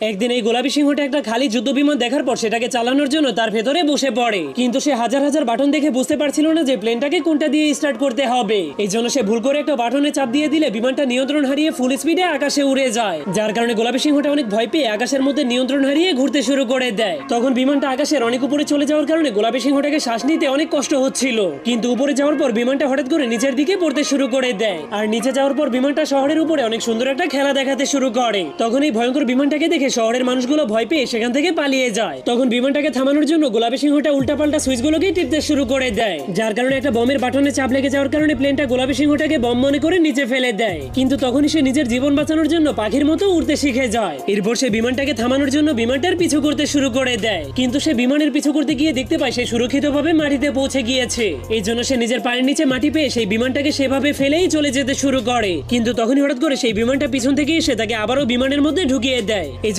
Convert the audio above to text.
একদিন এই গোলাপী সিংহটা একটা খালি যুদ্ধ বিমান দেখার পর সেটাকে চালানোর জন্য তার ভেতরে বসে পড়ে, কিন্তু সে হাজার হাজার বাটন দেখে বুঝতে পারছিল না যে প্লেনটাকে কোনটা দিয়ে স্টার্ট করতে হবে। এই জন্য সে ভুল করে একটা বাটনে চাপ দিয়ে দিলে বিমানটা নিয়ন্ত্রণ হারিয়ে ফুল স্পিডে আকাশে উড়ে যায়, যার কারণে গোলাপী সিংহটা অনেক ভয় পেয়ে আকাশের মধ্যে নিয়ন্ত্রণ হারিয়ে ঘুরতে শুরু করে দেয়। তখন বিমানটা আকাশের অনেক উপরে চলে যাওয়ার কারণে গোলাপী সিংহটাকে শ্বাস নিতে অনেক কষ্ট হচ্ছিল, কিন্তু উপরে যাওয়ার পর বিমানটা হঠাৎ করে নিচের দিকে পড়তে শুরু করে দেয়। আর নিচে যাওয়ার পর বিমানটা শহরের উপরে অনেক সুন্দর একটা খেলা দেখাতে শুরু করে। তখন এই ভয়ঙ্কর বিমানটাকে দেখে শহরের মানুষগুলো ভয় পেয়ে সেখান থেকে পালিয়ে যায়। তখন বিমানটাকে থামানোর জন্য গোলাপী সিংহটা উল্টাপাল্টা সুইচগুলোকে টিপতে শুরু করে দেয়, যার কারণে একটা বমের বাটনে চাপ লেগে যাওয়ার কারণে প্লেনটা গোলাপী সিংহটাকে বম মনে করে নিচে ফেলে দেয়। কিন্তু তখনই সে নিজের জীবন বাঁচানোর জন্য পাখির মতো উড়তে শিখে যায়। এরপর সে বিমানটাকে থামানোর জন্য বিমানটার পিছু করতে শুরু করে দেয়, কিন্তু সে বিমানের পিছু করতে গিয়ে দেখতে পায় সে সুরক্ষিতভাবে মাটিতে পৌঁছে গিয়েছে। এই জন্য সে নিজের পায়ের নিচে মাটি পেয়ে সেই বিমানটাকে সেভাবে ফেলেই চলে যেতে শুরু করে। কিন্তু তখনই হঠাৎ করে সেই বিমানটা পিছন থেকে এসে তাকে আবারও বিমানের মধ্যে ঢুকিয়ে দেয়। এই